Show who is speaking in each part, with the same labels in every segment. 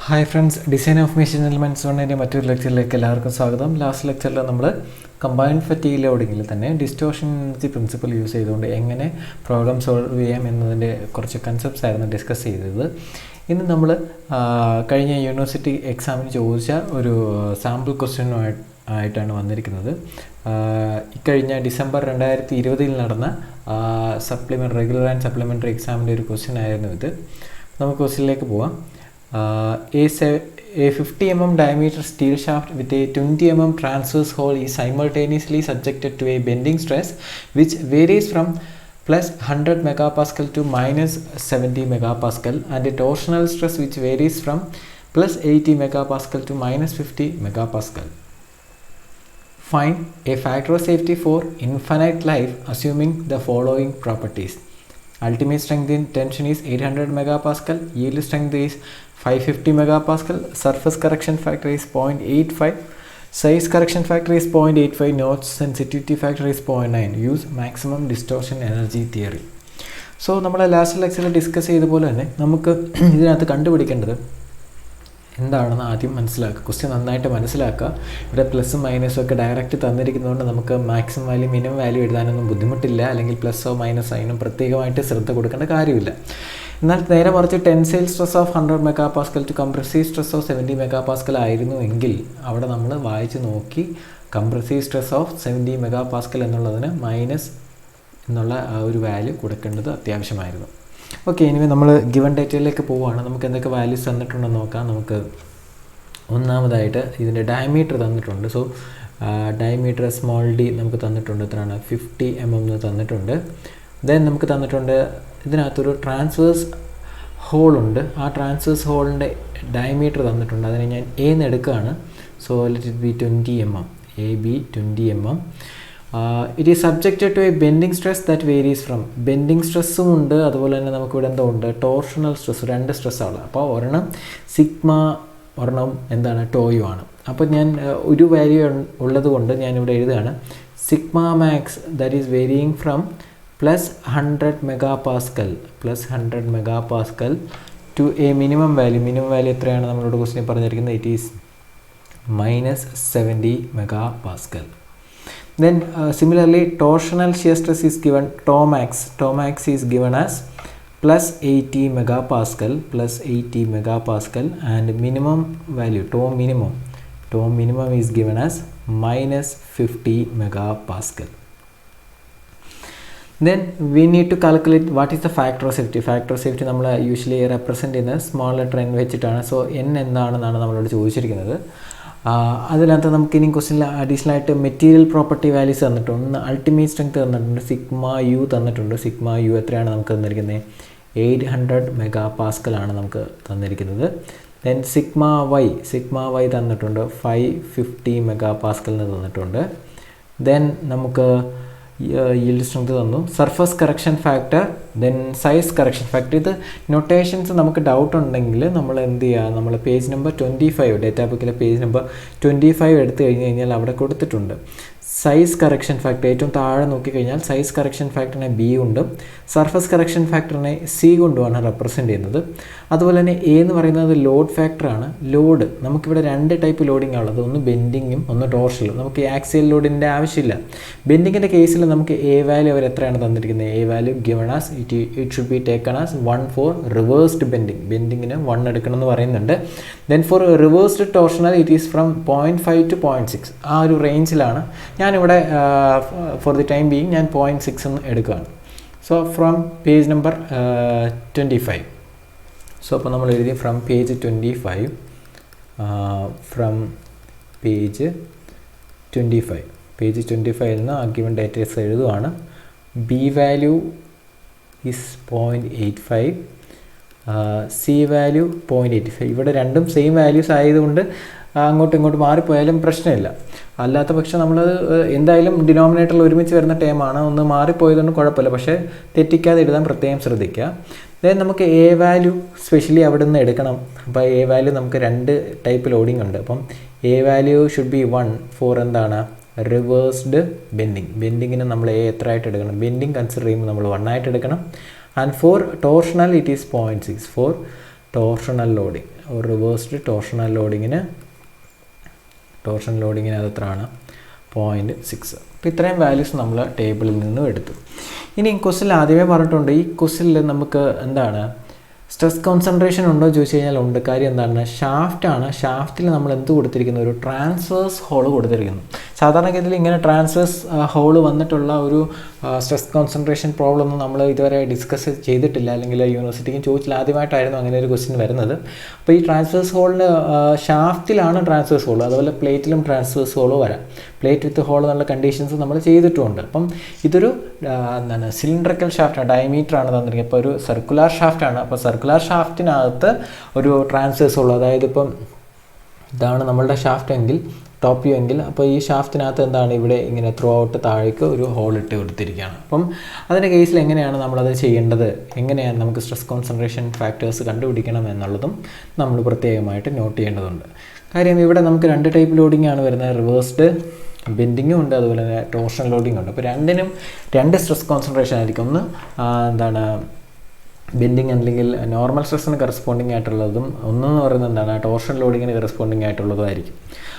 Speaker 1: Hi friends, design of machine elements വണ്ണിൻ്റെ മറ്റൊരു ലെക്ചറിലേക്ക് എല്ലാവർക്കും സ്വാഗതം. ലാസ്റ്റ് ലെക്ചറിൽ നമ്മൾ കമ്പൈൻഡ് ഫറ്റീഗ് ലോഡിങ്ങിൽ തന്നെ ഡിസ്റ്റോർഷൻ എനർജി പ്രിൻസിപ്പൽ യൂസ് ചെയ്തുകൊണ്ട് എങ്ങനെ പ്രോബ്ലം സോൾവ് ചെയ്യാം എന്നതിൻ്റെ കുറച്ച് കൺസെപ്റ്റ്സ് ആയിരുന്നു ഡിസ്കസ് ചെയ്തത്. ഇന്ന് നമ്മൾ കഴിഞ്ഞ യൂണിവേഴ്സിറ്റി എക്സാമിന് ചോദിച്ച ഒരു സാമ്പിൾ ക്വസ്റ്റ്യനുമായിട്ടാണ് വന്നിരിക്കുന്നത്. ഇക്കഴിഞ്ഞ ഡിസംബർ 2020 നടന്ന റെഗുലർ ആൻഡ് സപ്ലിമെൻ്ററി എക്സാമിൻ്റെ ഒരു ക്വസ്റ്റ്യൻ ആയിരുന്നു ഇത്. നമുക്ക് ക്വസ്റ്റ്യനിലേക്ക് പോവാം. A 50 mm diameter steel shaft with a 20 mm transverse hole is simultaneously subjected to a bending stress which varies from plus 100 megapascal to minus 70 megapascal and a torsional stress which varies from plus 80 megapascal to minus 50 megapascal. Find a factor of safety for infinite life assuming the following properties. Ultimate strength in tension is 800 megapascal, yield strength is 550 megapascal, surface correction factor is 0.85, size correction factor is 0.85, notch sensitivity factor is 0.9. Use maximum distortion energy theory. So നമ്മൾ last ലെക്ചറിൽ discuss ചെയ്ത പോലെ തന്നെ നമുക്ക് ഇതിനകത്ത് കണ്ടുപിടിക്കേണ്ടത് എന്താണെന്ന് ആദ്യം മനസ്സിലാക്കുക. ക്വസ്റ്റ്യൻ നന്നായിട്ട് മനസ്സിലാക്കുക. ഇവിടെ പ്ലസും മൈനസും ഒക്കെ ഡയറക്റ്റ് തന്നിരിക്കുന്നതുകൊണ്ട് നമുക്ക് മാക്സിമം വാല്യൂ മിനിമം വാല്യൂ എഴുതാനൊന്നും ബുദ്ധിമുട്ടില്ല. അല്ലെങ്കിൽ പ്ലസോ മൈനസോ അതിനും പ്രത്യേകമായിട്ട് ശ്രദ്ധ കൊടുക്കേണ്ട കാര്യമില്ല. എന്നാൽ നേരെ മറിച്ച് tensile stress of 100 megapascal to compressive stress of 70 megapascal ആയിരുന്നു എങ്കിൽ അവിടെ നമ്മൾ വായിച്ച് നോക്കി കംപ്രസീവ് സ്ട്രെസ് ഓഫ് 70 മെഗാപാസ്കൽ എന്നുള്ളതിന് മൈനസ് എന്നുള്ള ആ ഒരു വാല്യൂ കൊടുക്കേണ്ടത് അത്യാവശ്യമായിരുന്നു. ഓക്കെ, ഇനി നമ്മൾ ഗിവൺ ഡേറ്റയിലേക്ക് പോവുകയാണ്. നമുക്ക് എന്തൊക്കെ വാല്യൂസ് തന്നിട്ടുണ്ടെന്ന് നോക്കാം. നമുക്ക് ഒന്നാമതായിട്ട് ഇതിൻ്റെ ഡയമീറ്റർ തന്നിട്ടുണ്ട്. സോ ഡയമീറ്റർ സ്മോൾ ഡി നമുക്ക് തന്നിട്ടുണ്ട്. എത്രയാണ്? 50 mm എന്ന് തന്നിട്ടുണ്ട്. ദെൻ നമുക്ക് തന്നിട്ടുണ്ട് ഇതിനകത്തൊരു ട്രാൻസ്വേഴ്സ് ഹോളുണ്ട്. ആ ട്രാൻസ്വേഴ്സ് ഹോളിൻ്റെ ഡയമീറ്റർ തന്നിട്ടുണ്ട്. അതിനെ ഞാൻ എ എന്ന് എടുക്കുകയാണ്. So let it be 20 mm. A B 20 mm. It is subjected to a bending stress that varies from. Bending സ്ട്രെസ്സും ഉണ്ട്, അതുപോലെ തന്നെ നമുക്കിവിടെ എന്തോ ഉണ്ട്, ടോർഷണൽ സ്ട്രെസ്. രണ്ട് സ്ട്രെസ്സാണ്. അപ്പോൾ ഒരെണ്ണം സിഗ്മ, ഒരെണ്ണം എന്താണ്, ടോയും ആണ്. അപ്പോൾ ഞാൻ ഒരു വാല്യൂ ഉള്ളത് കൊണ്ട് ഞാനിവിടെ എഴുതുകയാണ് sigma max that is varying from plus 100 megapascal to a minimum value. Minimum value എത്രയാണ് നമ്മളോട് ക്വസ്റ്റ്യൻ പറഞ്ഞിരിക്കുന്നത്? It is minus 70 megapascal. Then similarly torsional shear stress is given tau max is given as plus 80 megapascal and minimum value tau minimum is given as minus 50 megapascal. Then we need to calculate what is the factor of safety. Factor of safety നമ്മൾ usually represent ചെയ്യുന്ന small letter N വെച്ചിട്ടാണ്. So N എന്താണെന്നാണ് നമ്മളോട് ചോദിച്ചിരിക്കുന്നത്. അതിനകത്ത് നമുക്ക് ഇനി ക്വസ്റ്റ്യനിൽ അഡീഷണൽ ആയിട്ട് മെറ്റീരിയൽ പ്രോപ്പർട്ടി വാല്യൂസ് തന്നിട്ടുണ്ട്. ഒന്ന് അൾട്ടിമേറ്റ് സ്ട്രെങ്ത് തന്നിട്ടുണ്ട്, സിഗ്മ യു തന്നിട്ടുണ്ട്. സിഗ്മ യു എത്രയാണ് നമുക്ക് തന്നിരിക്കുന്നത്? 800 megapascal നമുക്ക് തന്നിരിക്കുന്നത്. ദെൻ സിഗ്മ വൈ തന്നിട്ടുണ്ട് 550 megapascal തന്നിട്ടുണ്ട്. ദെൻ നമുക്ക് yield strength തന്നു, surface correction factor, then size correction factor. ഇത് നൊട്ടേഷൻസ് നമുക്ക് ഡൗട്ട് ഉണ്ടെങ്കിൽ നമ്മൾ എന്ത് ചെയ്യുക, നമ്മൾ പേജ് നമ്പർ 25 ഡേറ്റാ ബുക്കിലെ പേജ് നമ്പർ 25 എടുത്തു കഴിഞ്ഞാൽ അവിടെ കൊടുത്തിട്ടുണ്ട് സൈസ് കറക്ഷൻ ഫാക്ടർ. ഏറ്റവും താഴെ നോക്കിക്കഴിഞ്ഞാൽ സൈസ് കറക്ഷൻ ഫാക്ടറിനെ ബി കൊണ്ടും സർഫസ് കറക്ഷൻ ഫാക്ടറിനെ സി കൊണ്ടുമാണ് റെപ്രസെൻ്റ് ചെയ്യുന്നത്. അതുപോലെ തന്നെ എ എന്ന് പറയുന്നത് ലോഡ് ഫാക്ടറാണ്. ലോഡ് നമുക്കിവിടെ രണ്ട് ടൈപ്പ് ലോഡിംഗ് ഉള്ളത്, ഒന്ന് ബെൻഡിങ്ങും ഒന്ന് ടോർഷലും. നമുക്ക് ആക്സിയൽ ലോഡിൻ്റെ ആവശ്യമില്ല. ബെൻഡിങ്ങിൻ്റെ കേസിൽ നമുക്ക് എ വാല്യൂ അവർ എത്രയാണ് തന്നിരിക്കുന്നത്? A value given as it should be taken as 1 for reversed ബെൻഡിങ്ങിന് 1 എടുക്കണം എന്ന് പറയുന്നുണ്ട്. Then for reversed torsional it is from 0.5 to 0.6. ആ ഒരു റേഞ്ചിലാണ്. ഞാനിവിടെ ഫോർ ദി ടൈം ബീയിങ് ഞാൻ 0.6 എന്ന് എടുക്കുകയാണ്. So from page number 25. So അപ്പോൾ നമ്മൾ എഴുതി ഫ്രം പേജ് 25. ഫ്രം പേജ് 25 നിന്ന് ആ ഗിവൺ ഡേറ്റസ് എഴുതുവാണ്. B value is 0.85, C value 0.85. ഇവിടെ രണ്ടും സെയിം വാല്യൂസ് ആയതുകൊണ്ട് അങ്ങോട്ടും ഇങ്ങോട്ടും മാറിപ്പോയാലും പ്രശ്നമില്ല. അല്ലാത്ത പക്ഷം നമ്മളത് എന്തായാലും ഡിനോമിനേറ്ററിൽ ഒരുമിച്ച് വരുന്ന ടേമാണ്. ഒന്ന് മാറിപ്പോയതുകൊണ്ട് കുഴപ്പമില്ല, പക്ഷേ തെറ്റിക്കാതെ എഴുതാൻ പ്രത്യേകം ശ്രദ്ധിക്കുക. ദെൻ നമുക്ക് എ വാല്യൂ സ്പെഷ്യലി അവിടെ നിന്ന് എടുക്കണം. അപ്പോൾ എ വാല്യൂ നമുക്ക് രണ്ട് ടൈപ്പ് ലോഡിംഗ് ഉണ്ട്. അപ്പം A value should be 1 for എന്താണ്, റിവേഴ്സ്ഡ് ബെൻഡിങ്ങിന് നമ്മൾ എ എത്ര ആയിട്ട് എടുക്കണം? ബെൻഡിങ് കൺസിഡർ ചെയ്യുമ്പോൾ നമ്മൾ 1 ആയിട്ട് എടുക്കണം. And for torsional it is 0.6 for torsional loading. ഒരു റിവേഴ്സ്ഡ് ടോർഷണൽ ലോഡിങ്ങിന് അത് എത്രയാണ് 0.6. അപ്പോൾ ഇത്രയും വാല്യൂസ് നമ്മൾ ടേബിളിൽ നിന്നും എടുത്തു. ഇനി ക്വസ്റ്റിൽ ആദ്യമേ പറഞ്ഞിട്ടുണ്ട്, ഈ ക്വസ്റ്റിൽ നമുക്ക് എന്താണ് സ്ട്രെസ് കോൺസെൻട്രേഷൻ ഉണ്ടോ ചോദിച്ചു കഴിഞ്ഞാൽ ഉണ്ട്. കാര്യം എന്താണ്, ഷാഫ്റ്റാണ്. ഷാഫ്റ്റിൽ നമ്മൾ എന്ത് കൊടുത്തിരിക്കുന്നു, ഒരു ട്രാൻസ്വേഴ്സ് ഹോൾ കൊടുത്തിരിക്കുന്നു. സാധാരണഗതിയിൽ ഇങ്ങനെ ട്രാൻസ്വേഴ്സ് ഹോൾ വന്നിട്ടുള്ള ഒരു സ്ട്രെസ് കോൺസെൻട്രേഷൻ പ്രോബ്ലം ഒന്നും നമ്മൾ ഇതുവരെ ഡിസ്കസ് ചെയ്തിട്ടില്ല, അല്ലെങ്കിൽ യൂണിവേഴ്സിറ്റിക്കും ചോദിച്ചില്ല. ആദ്യമായിട്ടായിരുന്നു അങ്ങനെ ഒരു ക്വസ്റ്റ്യൻ വരുന്നത്. അപ്പോൾ ഈ ട്രാൻസ്വേഴ്സ് ഹോളിന് ഷാഫ്റ്റിലാണ് ട്രാൻസ്വേഴ്സ് ഹോൾ, അതുപോലെ പ്ലേറ്റിലും ട്രാൻസ്വേഴ്സ് ഹോൾ വരാം. പ്ലേറ്റ് വിത്ത് ഹോൾ എന്നുള്ള കണ്ടീഷൻസ് നമ്മൾ ചെയ്തിട്ടുമുണ്ട്. അപ്പം ഇതൊരു എന്താണ് സിലിണ്ടറിക്കൽ ഷാഫ്റ്റാണ്, ഡയമീറ്റർ ആണ് തന്നിരിക്കുന്നത്. അപ്പോൾ ഒരു സർക്കുലർ ഷാഫ്റ്റാണ്. അപ്പോൾ സർക്കുലർ ഷാഫ്റ്റിനകത്ത് ഒരു ട്രാൻസ്വേഴ്സ് ഹോൾ, അതായത് ഇപ്പം ഇതാണ് നമ്മളുടെ ഷാഫ്റ്റ് എങ്കിൽ, ടോപ്പ് വ്യൂ എങ്കിൽ, അപ്പോൾ ഈ ഷാഫ്റ്റിനകത്ത് എന്താണ് ഇവിടെ ഇങ്ങനെ ത്രൂ ഔട്ട് താഴേക്ക് ഒരു ഹോൾ ഇട്ട് കൊടുത്തിരിക്കുകയാണ്. അപ്പം അതിൻ്റെ കേസിൽ എങ്ങനെയാണ് നമ്മളത് ചെയ്യേണ്ടത്, എങ്ങനെയാണ് നമുക്ക് സ്ട്രെസ് കോൺസെൻട്രേഷൻ ഫാക്ടേഴ്സ് കണ്ടുപിടിക്കണം എന്നുള്ളതും നമ്മൾ പ്രത്യേകമായിട്ട് നോട്ട് ചെയ്യേണ്ടതുണ്ട്. കാര്യം ഇവിടെ നമുക്ക് 2 ടൈപ്പ് ലോഡിംഗ് ആണ് വരുന്നത്. റിവേഴ്സ്ഡ് ബെൻഡിങ്ങും ഉണ്ട്, അതുപോലെ തന്നെ ടോർഷൻ ലോഡിംഗ് ഉണ്ട്. അപ്പോൾ രണ്ടിനും 2 സ്ട്രെസ് കോൺസെൻട്രേഷൻ ആയിരിക്കും. ഒന്ന് എന്താണ് ബെൻഡിങ് അല്ലെങ്കിൽ നോർമൽ സ്ട്രെസ്സിന് കറസ്പോണ്ടിങ് ആയിട്ടുള്ളതും, ഒന്നെന്ന് പറയുന്നത് എന്താണ് ടോർഷൻ ലോഡിങ്ങിന് കറസ്പോണ്ടിങ് ആയിട്ടുള്ളതും ആയിരിക്കും.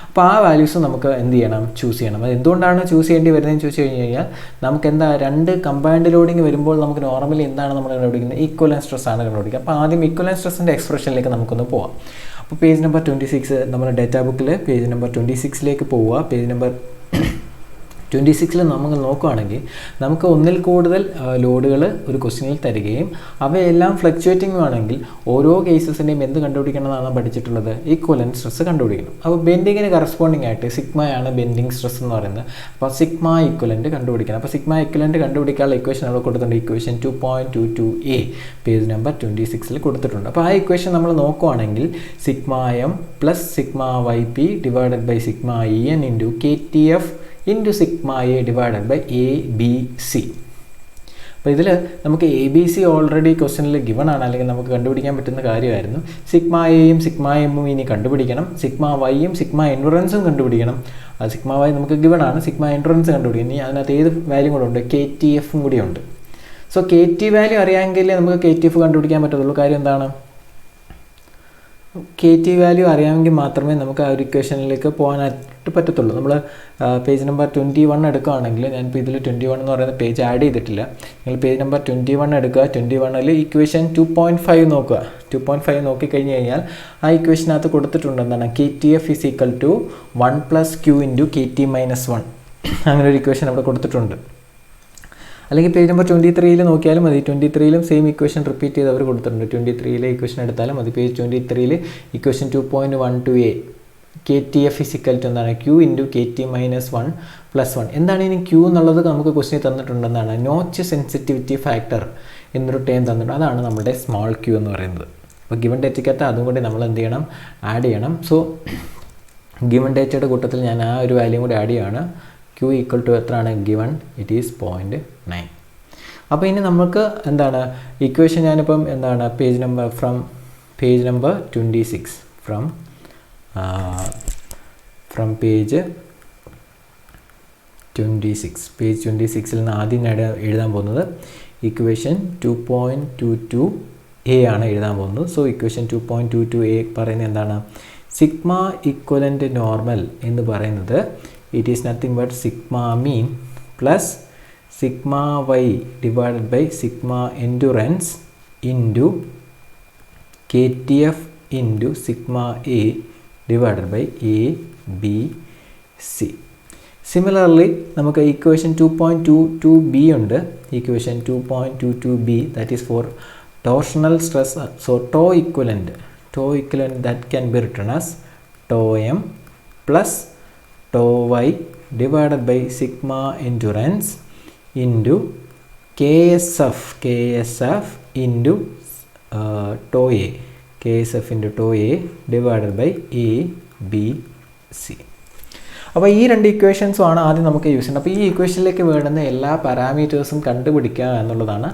Speaker 1: അപ്പോൾ ആ വാല്യൂസ് നമുക്ക് എന്ത് ചെയ്യണം, ചൂസ് ചെയ്യണം. അത് എന്തുകൊണ്ടാണ് ചൂസ് ചെയ്യേണ്ടി വരുന്നതെന്ന് ചോദിച്ചു കഴിഞ്ഞ് കഴിഞ്ഞാൽ, നമുക്ക് എന്താ 2 കമ്പൈൻഡ് ലോഡിങ് വരുമ്പോൾ നമുക്ക് നോർമലി എന്താണ് നമ്മൾ കണ്ടുപിടിക്കുന്നത്, ഈക്വലൻ സ്ട്രെസ് ആണ് കണ്ടുപിടിക്കുക. അപ്പോൾ ആദ്യം ഈക്വലൻ സ്ട്രെസ്സിൻ്റെ എക്സ്പ്രഷനിലേക്ക് നമുക്കൊന്ന് പോവാം. അപ്പോൾ പേജ് നമ്പർ 26 നമ്മുടെ ഡേറ്റാ ബുക്കിൽ പേജ് നമ്പർ 26ലേക്ക് പോവുക. പേജ് നമ്പർ 26 നമ്മൾ നോക്കുകയാണെങ്കിൽ നമുക്ക് ഒന്നിൽ കൂടുതൽ ലോഡുകൾ ഒരു ക്വസ്റ്റ്യനിൽ തരികയും അവയെല്ലാം ഫ്ലക്ച്വേറ്റിംഗ് ആണെങ്കിൽ ഓരോ കേസസിൻ്റെയും എന്ത് കണ്ടുപിടിക്കണം എന്നാണ് പഠിച്ചിട്ടുള്ളത്, ഈക്വലൻറ്റ് സ്ട്രെസ് കണ്ടുപിടിക്കണം. അപ്പോൾ ബെൻഡിങ്ങിന് കറസ്പോണ്ടിങ് ആയിട്ട് സിഗ്മയാണ് ബെൻഡിങ് സ്ട്രെസ് എന്ന് പറയുന്നത്. അപ്പോൾ സിഗ്മ ഈക്വലൻറ്റ് കണ്ടുപിടിക്കണം. അപ്പോൾ സിഗ്മ ഈക്വലൻറ്റ് കണ്ടുപിടിക്കാനുള്ള ഇക്വേഷൻ അവിടെ കൊടുത്തിട്ടുണ്ട്. ഇക്വേഷൻ 2.22a പേജ് നമ്പർ 26 കൊടുത്തിട്ടുണ്ട്. അപ്പോൾ ആ ഇക്വേഷൻ നമ്മൾ നോക്കുകയാണെങ്കിൽ sigma M plus sigma Y P divided by sigma E N into KTF into sigma A divided by ABC. അപ്പോൾ ഇതിൽ നമുക്ക് ABC ഓൾറെഡി ക്വസ്റ്റ്യനിൽ ഗിവൺ ആണ്, അല്ലെങ്കിൽ നമുക്ക് കണ്ടുപിടിക്കാൻ പറ്റുന്ന കാര്യമായിരുന്നു. സിഗ്മ എയും സിഗ്മ എമ്മും ഇനി കണ്ടുപിടിക്കണം. സിഗ്മ വൈയും സിഗ്മ എൻഡുറൻസും കണ്ടുപിടിക്കണം. അത് സിഗ്മ വൈ നമുക്ക് ഗിവൺ ആണ്, സിഗ്മ എൻഡുറൻസ് കണ്ടുപിടിക്കണം. ഇനി അതിനകത്ത് ഏത് വാല്യൂ കൂടെ ഉണ്ട്, KTFും കൂടി ഉണ്ട്. സോ KT വാല്യൂ അറിയാമെങ്കിലേ നമുക്ക് KTF കണ്ടുപിടിക്കാൻ പറ്റത്തുള്ളൂ. കാര്യം എന്താണ്, KT വാല്യൂ അറിയാമെങ്കിൽ മാത്രമേ നമുക്ക് ആ ഒരു ഇക്വേഷനിലേക്ക് പോകാനായിട്ട് പറ്റത്തുള്ളൂ. നമ്മൾ പേജ് നമ്പർ 21 എടുക്കുകയാണെങ്കിൽ, ഞാനിപ്പോൾ ഇതിൽ 21 എന്ന് പറയുന്ന പേജ് ആഡ് ചെയ്തിട്ടില്ല. നിങ്ങൾ പേജ് നമ്പർ 21 എടുക്കുക. 21ൽ ഇക്വേഷൻ 2.5 നോക്കുക. 2.5 നോക്കിക്കഴിഞ്ഞ് കഴിഞ്ഞാൽ ആ ഇക്വേഷനകത്ത് കൊടുത്തിട്ടുണ്ട് എന്താണ്, KTF is equal to 1 + Q into KT - 1. അങ്ങനെ ഒരു ഇക്വേഷൻ അവിടെ കൊടുത്തിട്ടുണ്ട്. അല്ലെങ്കിൽ പേജ് നമ്പർ 23ൽ നോക്കിയാലും മതി. 23ലും സെയിം ഇക്വേഷൻ റിപ്പീറ്റ് ചെയ്ത് അവർ കൊടുത്തിട്ടുണ്ട്. 23ലെ ഇക്വേഷൻ എടുത്താലും മതി. പേജ് 23ൽ equation 2.12a KTF is equal to എന്താണ്, Q ഇൻറ്റു KT - 1 + 1. എന്താണ് ഇനി Q എന്നുള്ളത് നമുക്ക് ക്വസ്റ്റ്യൻ തന്നിട്ടുണ്ടെന്നാണ്, നോച്ച് സെൻസിറ്റിവിറ്റി ഫാക്ടർ എന്നൊരു ടേം തന്നിട്ടുണ്ട്. അതാണ് നമ്മുടെ സ്മോൾ Q എന്ന് പറയുന്നത്. അപ്പോൾ ഗിവൺ ഡേറ്റയ്ക്കകത്ത് അതും കൂടി നമ്മൾ എന്ത് ചെയ്യണം, ആഡ് ചെയ്യണം. സോ ഗിവൺ ഡേറ്റയുടെ കൂട്ടത്തിൽ ഞാൻ ആ ഒരു വാല്യൂ കൂടി ആഡ് ചെയ്യുകയാണ്. Q ഈക്വൽ ടു എത്രയാണ് ഗിവൺ, ഇറ്റ് ഈസ് 0.9. അപ്പോൾ ഇനി നമുക്ക് എന്താണ് ഇക്വേഷൻ, ഞാനിപ്പം എന്താണ് പേജ് നമ്പർ 26 ഫ്രം പേജ് 26ൽ നിന്ന് ആദ്യം എഴുതാൻ പോകുന്നത് ഇക്വേഷൻ 2.22a ആണ് എഴുതാൻ പോകുന്നത്. സോ ഇക്വേഷൻ 2.22a പറയുന്നത് എന്താണ്, സിഗ്മ ഈക്വലൻ്റ് നോർമൽ എന്ന് പറയുന്നത് it is nothing but sigma mean plus sigma y divided by sigma endurance into KTF into sigma a divided by ABC. Similarly നമുക്ക് equation 2.22b ഉണ്ട്. equation 2.22b that is for torsional stress. So tau equivalent that can be written as tau m plus tau y divided by sigma endurance into KSF into tau a, KSF into tau a divided by ABC. അപ്പോൾ ഈ 2 ഇക്വേഷൻസും ആണ് ആദ്യം നമുക്ക് use ചെയ്യുന്നത്. അപ്പോൾ ഈ ഇക്വേഷനിലേക്ക് വേണ്ടുന്ന എല്ലാ പാരാമീറ്റേഴ്സും കണ്ടുപിടിക്കുക എന്നുള്ളതാണ്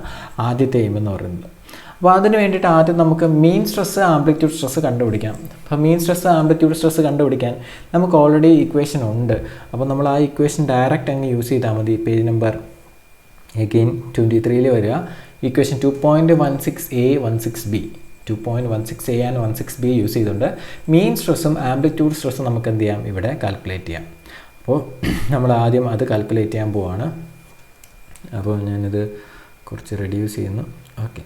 Speaker 1: ആദ്യത്തെ എയിം എന്ന് പറയുന്നത്. അപ്പോൾ അതിന് വേണ്ടിയിട്ട് ആദ്യം നമുക്ക് മീൻ സ്ട്രെസ് ആംപ്ലിറ്റ്യൂഡ് സ്ട്രെസ് കണ്ടുപിടിക്കാം. അപ്പോൾ മീൻ സ്ട്രെസ് ആംപ്ലിറ്റ്യൂഡ് സ്ട്രെസ് കണ്ടുപിടിക്കാൻ നമുക്ക് ഓൾറെഡി ഇക്വേഷൻ ഉണ്ട്. അപ്പോൾ നമ്മൾ ആ ഇക്വേഷൻ ഡയറക്റ്റ് അങ്ങ് യൂസ് ചെയ്താൽ മതി. പേജ് നമ്പർ അഗെയിൻ 23ൽ വരിക. Equation 2.16a 16b 2.16A and 16B use ചെയ്തുകൊണ്ട് മീൻ സ്ട്രെസ്സും ആംപ്ലിറ്റ്യൂഡ് സ്ട്രെസ്സും നമുക്ക് എന്ത് ചെയ്യാം, ഇവിടെ കാൽക്കുലേറ്റ് ചെയ്യാം. അപ്പോൾ നമ്മൾ ആദ്യം അത് കാൽക്കുലേറ്റ് ചെയ്യാൻ പോവാണ്. അപ്പോൾ ഞാനിത് കുറച്ച് റെഡ്യൂസ് ചെയ്യുന്നു. ഓക്കെ,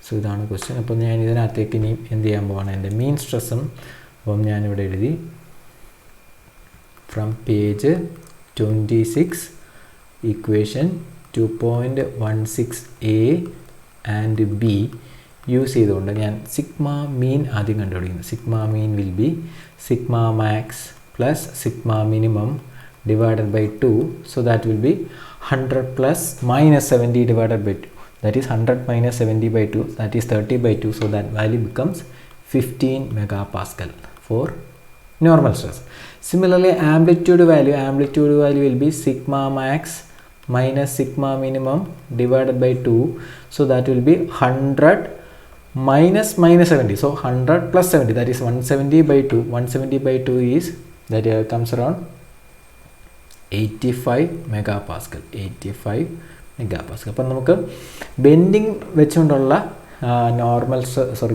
Speaker 1: സോ ഇതാണ് ക്വസ്റ്റ്യൻ. അപ്പോൾ ഞാൻ ഇതിനകത്തേക്ക് ഇനി എന്ത് ചെയ്യാൻ പോവാണ്, എൻ്റെ മീൻ സ്ട്രെസ്സും അപ്പം ഞാനിവിടെ എഴുതി from page 26 equation 2.16A and B use ചെയ്തുകൊണ്ട് ഞാൻ സിഗ്മ മീൻ ആദ്യം കണ്ടുപിടിക്കുന്നു. Sigma mean will be sigma max plus sigma minimum divided by 2, so that will be 100 plus minus 70 divided by 2, that is 100 minus 70 by 2, that is 30 by 2, so that value becomes 15 megapascal for normal stress. Similarly, amplitude value will be sigma max minus sigma minimum divided by 2, so that will be 100 minus 70, so 100 plus 70, that is 170 by 2, 170 by 2 is that comes around 85 megapascal. അപ്പം നമുക്ക് bending വെച്ചുകൊണ്ടുള്ള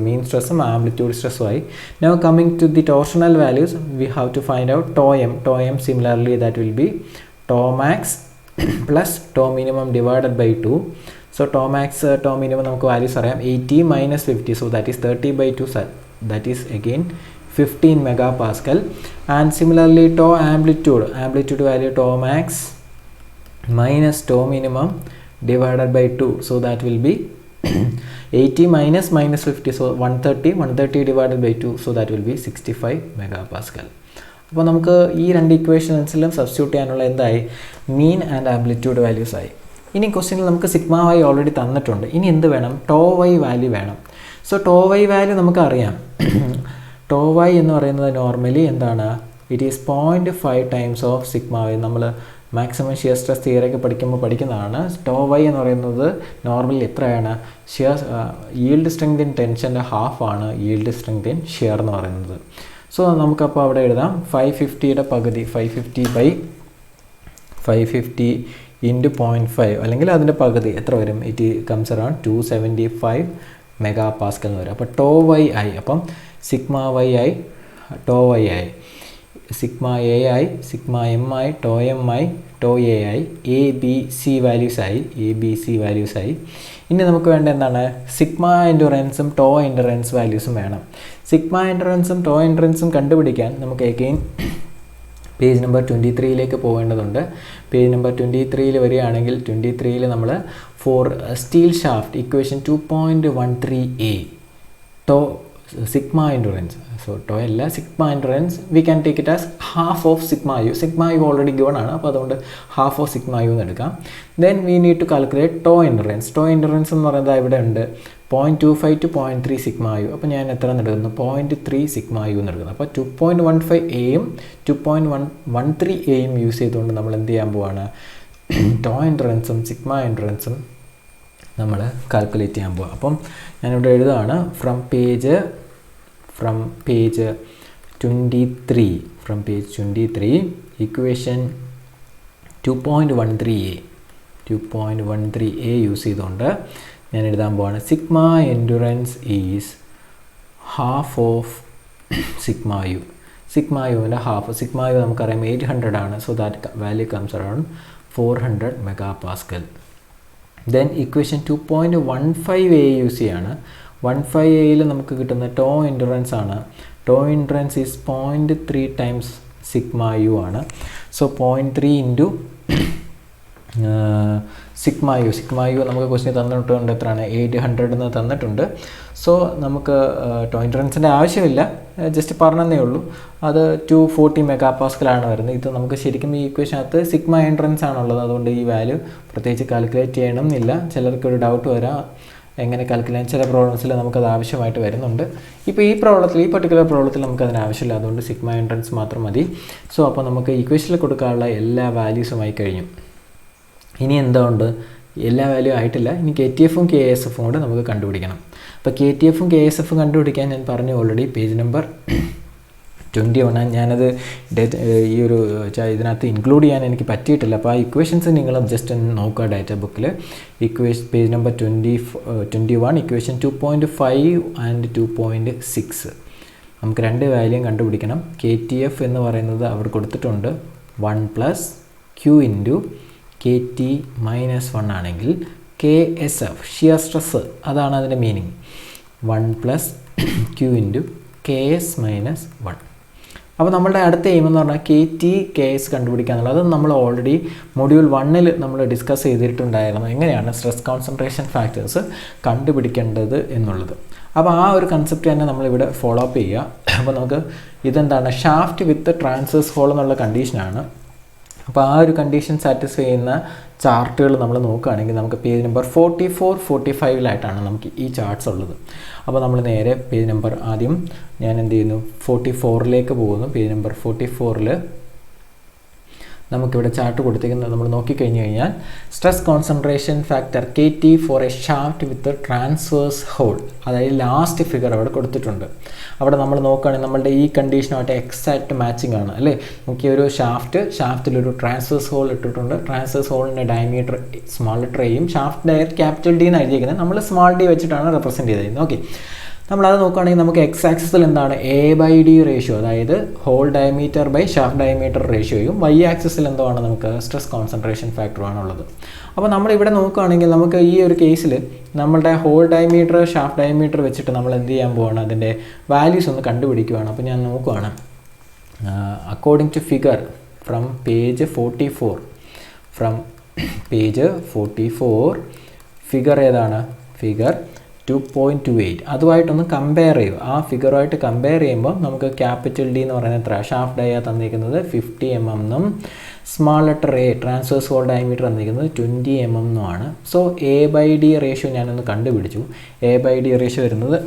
Speaker 1: mean സ്ട്രെസ്സും amplitude സ്ട്രെസ്സുമായി. Now coming to the torsional values, we have to find out tau M similarly that will be tau max plus tau minimum divided by 2. So tau max tau minimum നമുക്ക് values അറിയാം, 80 minus 50, so that is 30 by 2, that is again 15 megapascal. And similarly tau amplitude value tau max minus tau minimum divided by 2, so that will be 80 minus 50, so 130 divided by 2, so that will be 65 megapascal. അപ്പോൾ നമുക്ക് ഈ രണ്ട് ഇക്വേഷൻസിലും substitute ചെയ്യാനുള്ള എന്തായി, mean and amplitude values ആയി. ഇനി ക്വസ്റ്റ്യനിൽ നമുക്ക് സിഗ്മ വൈ ഓൾറെഡി തന്നിട്ടുണ്ട്. ഇനി എന്ത് വേണം, ടോ വൈ വാല്യൂ വേണം. സോ ടോ വൈ വാല്യൂ നമുക്കറിയാം. ടോ വൈ എന്ന് പറയുന്നത് നോർമലി എന്താണ്, it is 0.5 times of sigma Y. നമ്മൾ മാക്സിമം ഷിയർ സ്ട്രെസ് തിയറിയൊക്കെ പഠിക്കുമ്പോൾ പഠിക്കുന്നതാണ്. ടോ വൈ എന്ന് പറയുന്നത് നോർമലി എത്രയാണ്, ഷിയർ ഈൽഡ് സ്ട്രെങ്ത് ഇൻ ടെൻഷൻ്റെ ഹാഫാണ് ഈൽഡ് സ്ട്രെങ്ത് ഇൻ ഷിയർ എന്ന് പറയുന്നത്. സോ നമുക്കപ്പോൾ അവിടെ എഴുതാം 550യുടെ പകുതി, 550 ഇൻറ്റു 0.5 അല്ലെങ്കിൽ അതിൻ്റെ പകുതി എത്ര വരും, ഇറ്റ് കംസ് അറൗണ്ട് 275 മെഗാപാസ്കൽ എന്ന് വരും. അപ്പോൾ ടോ വൈ ആയി. അപ്പം സിഗ്മ വൈ ആയി, ടോ വൈ ആയി, സിഗ്മ എ ആയി, സിഗ്മ എം ആയി, ടോ എം ആയി, ടോ എ ആയി, എ ബി സി വാല്യൂസ് ആയി. ഇനി നമുക്ക് വേണ്ട എന്താണ്, സിഗ്മ എൻഡുറൻസും ടോ എൻഡുറൻസ് വാല്യൂസും വേണം. സിഗ്മ എൻഡുറൻസും ടോ എൻഡുറൻസും കണ്ടുപിടിക്കാൻ നമുക്ക് എഗെയിൻ പേജ് നമ്പർ 23ലേക്ക് പോകേണ്ടതുണ്ട്. പേജ് നമ്പർ 23 വരികയാണെങ്കിൽ 23 നമ്മൾ for steel shaft equation 2.13A tau sigma endurance, so tau അല്ല sigma endurance, we can take it as half of sigma u. Sigma u already given ആണ്, അപ്പോൾ അതുകൊണ്ട് half of sigma u എന്ന് എടുക്കാം. Then we need to calculate tau endurance. Tau endurance എന്ന് പറയുന്നത് ഇവിടെ ഉണ്ട് 0.25 to 0.3 സിഗ്മ യു. അപ്പോൾ ഞാൻ എത്ര എടുക്കുന്നു, 0.3 സിഗ്മ യു എന്ന് എടുക്കുന്നു. അപ്പോൾ 2.15Aയും 2.13Aയും യൂസ് ചെയ്തുകൊണ്ട് നമ്മൾ എന്ത് ചെയ്യാൻ പോവാണ്, ടോ എൻഡുറൻസും സിഗ്മ എൻഡുറൻസും നമ്മൾ കാൽക്കുലേറ്റ് ചെയ്യാൻ പോവാം. അപ്പം ഞാനിവിടെ എഴുതുകയാണ് from page 23 equation 2.13A use ചെയ്തുകൊണ്ട് ഞാൻ എഴുതാൻ പോവാണ് sigma endurance is half of sigma u. Sigma യുവിൻ്റെ ഹാഫ്, സിഗ്മ യു നമുക്കറിയാം 800 ആണ്, so that value comes around 400 megapascal. Then equation 2.15A use ചെയ്യാണ്. 15Aയിൽ നമുക്ക് കിട്ടുന്ന ടോ എൻഡുറൻസ് ആണ്. Tau endurance is 0.3 times sigma u ആണ്. സോ 0.3 ഇൻറ്റു സിഗ്മ യു നമുക്ക് ക്വസ്റ്റ്യൻ തന്നിട്ടുണ്ട്, എത്രയാണ് 800 എന്ന് തന്നിട്ടുണ്ട്. സോ നമുക്ക് ടോ എൻഡുറൻസിൻ്റെ ആവശ്യമില്ല, ജസ്റ്റ് പറഞ്ഞതേ ഉള്ളൂ. അത് 240 മെഗാപാസ്കലാണ് വരുന്നത്. ഇത് നമുക്ക് ശരിക്കും ഈ ഇക്വേഷനകത്ത് സിഗ്മ എൻഡുറൻസ് ആണുള്ളത്, അതുകൊണ്ട് ഈ വാല്യൂ പ്രത്യേകിച്ച് കാൽക്കുലേറ്റ് ചെയ്യണമെന്നില്ല. ചിലർക്കൊരു ഡൗട്ട് വരാം എങ്ങനെ കാൽക്കുലേറ്റ്, ചില പ്രോബ്ലംസിൽ നമുക്കത് ആവശ്യമായിട്ട് വരുന്നുണ്ട്. ഇപ്പോൾ ഈ പർട്ടിക്കുലർ പ്രോബ്ലത്തിൽ നമുക്കതിന് ആവശ്യമില്ല, അതുകൊണ്ട് സിഗ്മ എൻട്രൻസ് മാത്രം മതി. സോ അപ്പോൾ നമുക്ക് ഇക്വേഷനിൽ കൊടുക്കാനുള്ള എല്ലാ വാല്യൂസുമായി കഴിഞ്ഞു. ഇനി എന്തുകൊണ്ട് എല്ലാ വാല്യൂ ആയിട്ടില്ല, ഇനി KTFഉം KSFഉം കൂടെ നമുക്ക് കണ്ടുപിടിക്കണം. അപ്പോൾ KTFഉം KSFഉം കണ്ടുപിടിക്കാൻ ഞാൻ പറഞ്ഞു ഓൾറെഡി പേജ് നമ്പർ 21 ഞാനത് ഈ ഒരു ഇതിനകത്ത് ഇൻക്ലൂഡ് ചെയ്യാൻ എനിക്ക് പറ്റിയിട്ടില്ല. അപ്പോൾ ആ ഇക്വേഷൻസ് നിങ്ങൾ ജസ്റ്റ് നോക്കുക ഡാറ്റ ബുക്കിൽ. Page number 21 equation 2.5 and 2.6. നമുക്ക് രണ്ട് വാല്യൂം കണ്ടുപിടിക്കണം. KTF എന്ന് പറയുന്നത് അവിടെ കൊടുത്തിട്ടുണ്ട് 1 + Q × KT - 1 ആണെങ്കിൽ KSF ഷിയർ സ്ട്രെസ്, അതാണ് അതിൻ്റെ മീനിങ്. 1 + Q × KS - 1. അപ്പോൾ നമ്മളുടെ അടുത്ത എയിം എന്ന് പറഞ്ഞാൽ KT KS കണ്ടുപിടിക്കുക എന്നുള്ളത്. അത് നമ്മൾ ഓൾറെഡി മൊഡ്യൂൾ 1 നമ്മൾ ഡിസ്കസ് ചെയ്തിട്ടുണ്ടായിരുന്നു, എങ്ങനെയാണ് സ്ട്രെസ് കോൺസെൻട്രേഷൻ ഫാക്ടേഴ്സ് കണ്ടുപിടിക്കേണ്ടത് എന്നുള്ളത്. അപ്പോൾ ആ ഒരു കൺസെപ്റ്റ് തന്നെ നമ്മളിവിടെ ഫോളോ അപ്പ് ചെയ്യുക. അപ്പോൾ നമുക്ക് ഇതെന്താണ്, ഷാഫ്റ്റ് വിത്ത് ട്രാൻസ്വേഴ്സ് ഹോൾ എന്നുള്ള കണ്ടീഷനാണ്. അപ്പോൾ ആ ഒരു കണ്ടീഷൻ സാറ്റിസ്ഫൈ ചെയ്യുന്ന ചാർട്ടുകൾ നമ്മൾ നോക്കുകയാണെങ്കിൽ നമുക്ക് പേജ് നമ്പർ 44, 45 നമുക്ക് ഈ ചാർട്ട്സ് ഉള്ളത്. അപ്പോൾ നമ്മൾ നേരെ പേജ് നമ്പർ ആദ്യം ഞാൻ എന്ത് ചെയ്യുന്നു 44 പോകുന്നു. പേജ് നമ്പർ 44 നമുക്കിവിടെ ചാർട്ട് കൊടുത്തിരിക്കുന്നത് നമ്മൾ നോക്കിക്കഴിഞ്ഞ് കഴിഞ്ഞാൽ stress concentration factor KT for a shaft with transverse hole, അതായത് ലാസ്റ്റ് ഫിഗർ അവിടെ കൊടുത്തിട്ടുണ്ട്. അവിടെ നമ്മൾ നോക്കുകയാണെങ്കിൽ നമ്മളുടെ ഈ കണ്ടീഷനുമായിട്ട് എക്സാക്റ്റ് മാച്ചിങ് ആണ് അല്ലേ. നമുക്ക് ഈ ഒരു ഷാഫ്റ്റിലൊരു ട്രാൻസ്വേഴ്സ് ഹോൾ ഇട്ടിട്ടുണ്ട്. ട്രാൻസ്വേഴ്സ് ഹോളിൻ്റെ ഡയമീറ്റർ സ്മാൾ ലെറ്റർ എയും ഷാഫ്റ്റ് ഡയർ ക്യാപിറ്റൽ D എന്ന് എഴുതിയിരിക്കുന്നത്. നമ്മൾ സ്മാൾ d വെച്ചിട്ടാണ് റെപ്രസെൻറ്റ് ചെയ്തിരിക്കുന്നത്. ഓക്കെ, നമ്മളത് നോക്കുകയാണെങ്കിൽ നമുക്ക് എക്സ് ആക്സിസിൽ എന്താണ് A/D റേഷ്യോ, അതായത് hole diameter by shaft diameter റേഷ്യോയും വൈ ആക്സിസിൽ എന്താണ് നമുക്ക് സ്ട്രെസ് കോൺസെൻട്രേഷൻ ഫാക്ടറുമാണ് ഉള്ളത്. അപ്പോൾ നമ്മളിവിടെ നോക്കുകയാണെങ്കിൽ നമുക്ക് ഈ ഒരു കേസിൽ നമ്മളുടെ ഹോൾ ഡയമീറ്റർ ഷാഫ്റ്റ് ഡയമീറ്റർ വെച്ചിട്ട് നമ്മൾ എന്ത് ചെയ്യാൻ പോവാണ്, അതിൻ്റെ വാല്യൂസ് ഒന്ന് കണ്ടുപിടിക്കുകയാണ്. അപ്പോൾ ഞാൻ നോക്കുകയാണ് according to figure from page 44 figure ഏതാണ്, ഫിഗർ 2.28. അതുമായിട്ടൊന്ന് കമ്പയർ ചെയ്യും. ആ ഫിഗറുമായിട്ട് കമ്പയർ ചെയ്യുമ്പോൾ നമുക്ക് ക്യാപിറ്റൽ D എന്ന് പറയുന്നത് എത്ര, ഷാഫ്റ്റ് ഡയ തന്നിരിക്കുന്നത് 50 mm എന്നും small letter A transverse hole diameter തന്നിരിക്കുന്നത് 20 mm എന്നുമാണ്. സോ A/D റേഷ്യോ ഞാനൊന്ന് കണ്ടുപിടിച്ചു. A/D റേഷ്യോ വരുന്നത്